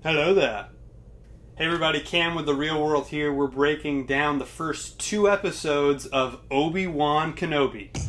Hello there. Hey everybody, Cam with The Real World here. We're breaking down the first 2 episodes of Obi-Wan Kenobi. So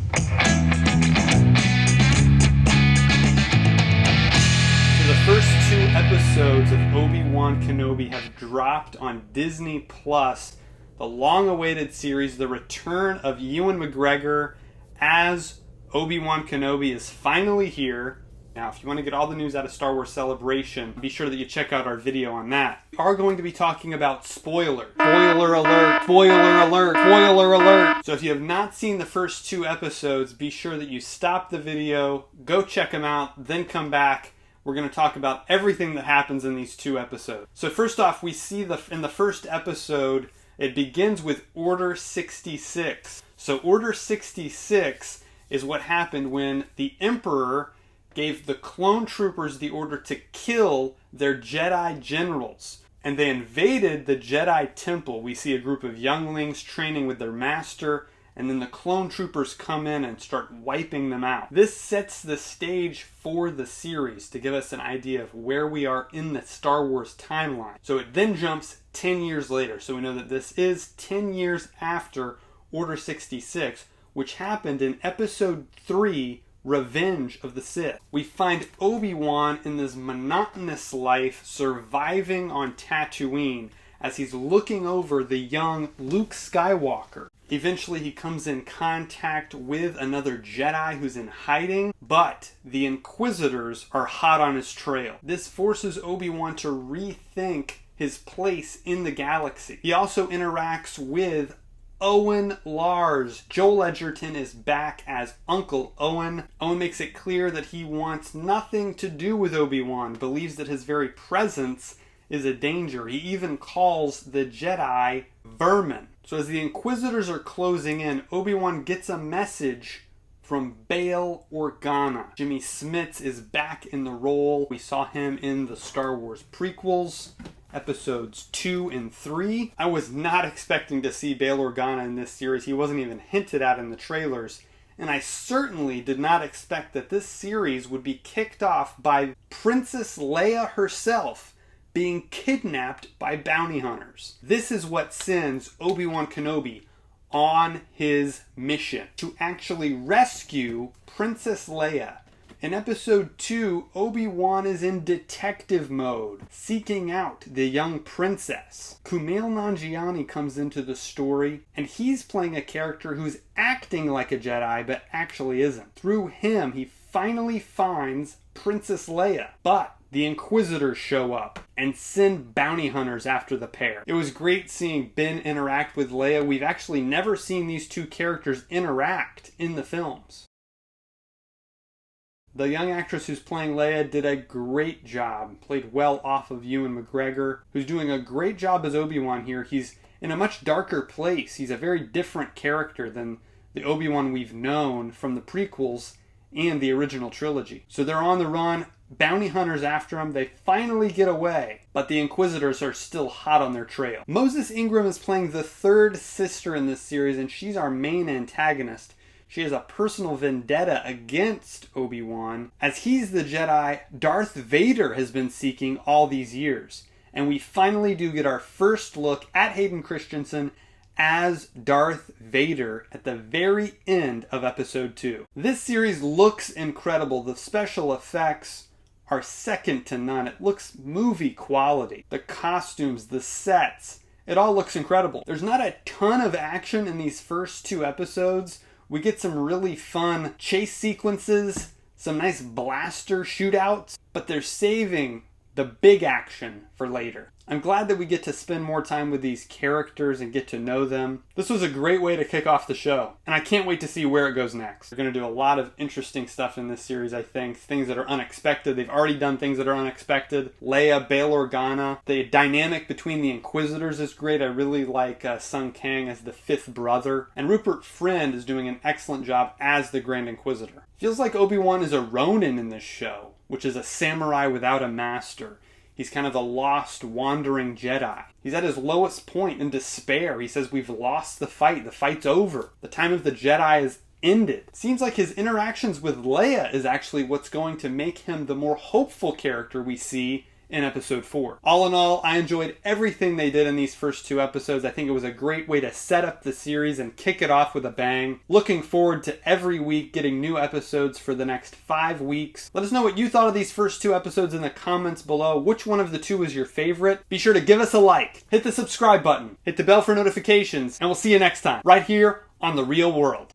the first 2 episodes of Obi-Wan Kenobi have dropped on Disney Plus. The long-awaited series, the return of Ewan McGregor as Obi-Wan Kenobi is finally here. Now, if you want to get all the news out of Star Wars Celebration, be sure that you check out our video on that. We are going to be talking about spoiler. Spoiler alert, spoiler alert, spoiler alert. So if you have not seen the first 2 episodes, be sure that you stop the video, go check them out, then come back. We're going to talk about everything that happens in these 2 episodes. So first off, we see in the first episode, it begins with Order 66. So Order 66 is what happened when the Emperor gave the clone troopers the order to kill their Jedi generals. And they invaded the Jedi temple. We see a group of younglings training with their master, and then the clone troopers come in and start wiping them out. This sets the stage for the series to give us an idea of where we are in the Star Wars timeline. So it then jumps 10 years later. So we know that this is 10 years after Order 66, which happened in Episode 3, Revenge of the Sith. We find Obi-Wan in this monotonous life surviving on Tatooine as he's looking over the young Luke Skywalker. Eventually he comes in contact with another Jedi who's in hiding, but the Inquisitors are hot on his trail. This forces Obi-Wan to rethink his place in the galaxy. He also interacts with Owen Lars. Joel Edgerton is back as Uncle Owen. Owen makes it clear that he wants nothing to do with Obi-Wan, believes that his very presence is a danger. He even calls the Jedi vermin. So as the Inquisitors are closing in, Obi-Wan gets a message from Bail Organa. Jimmy Smits is back in the role. We saw him in the Star Wars prequels, Episodes 2 and 3. I was not expecting to see Bail Organa in this series. He wasn't even hinted at in the trailers. And I certainly did not expect that this series would be kicked off by Princess Leia herself being kidnapped by bounty hunters. This is what sends Obi-Wan Kenobi on his mission to actually rescue Princess Leia. In Episode 2, Obi-Wan is in detective mode, seeking out the young princess. Kumail Nanjiani comes into the story, and he's playing a character who's acting like a Jedi, but actually isn't. Through him, he finally finds Princess Leia, but the Inquisitors show up and send bounty hunters after the pair. It was great seeing Ben interact with Leia. We've actually never seen these 2 characters interact in the films. The young actress who's playing Leia did a great job, played well off of Ewan McGregor, who's doing a great job as Obi-Wan here. He's in a much darker place. He's a very different character than the Obi-Wan we've known from the prequels and the original trilogy. So they're on the run, bounty hunters after him, they finally get away, but the Inquisitors are still hot on their trail. Moses Ingram is playing the 3rd sister in this series, and she's our main antagonist. She has a personal vendetta against Obi-Wan, as he's the Jedi Darth Vader has been seeking all these years. And we finally do get our first look at Hayden Christensen as Darth Vader at the very end of Episode 2. This series looks incredible. The special effects are second to none. It looks movie quality. The costumes, the sets, it all looks incredible. There's not a ton of action in these first 2 episodes. We get some really fun chase sequences, some nice blaster shootouts, but they're saving the big action for later. I'm glad that we get to spend more time with these characters and get to know them. This was a great way to kick off the show, and I can't wait to see where it goes next. We're going to do a lot of interesting stuff in this series, I think. Things that are unexpected. They've already done things that are unexpected. Leia, Bail Organa. The dynamic between the Inquisitors is great. I really like Sung Kang as the 5th brother. And Rupert Friend is doing an excellent job as the Grand Inquisitor. Feels like Obi-Wan is a Ronin in this show, which is a samurai without a master. He's kind of the lost, wandering Jedi. He's at his lowest point in despair. He says, we've lost the fight. The fight's over. The time of the Jedi is ended. Seems like his interactions with Leia is actually what's going to make him the more hopeful character we see in episode 4. All in all, I enjoyed everything they did in these first 2 episodes. I think it was a great way to set up the series and kick it off with a bang. Looking forward to every week getting new episodes for the next 5 weeks. Let us know what you thought of these first 2 episodes in the comments below. Which one of the 2 was your favorite? Be sure to give us a like, hit the subscribe button, hit the bell for notifications, and we'll see you next time, right here on The Real World.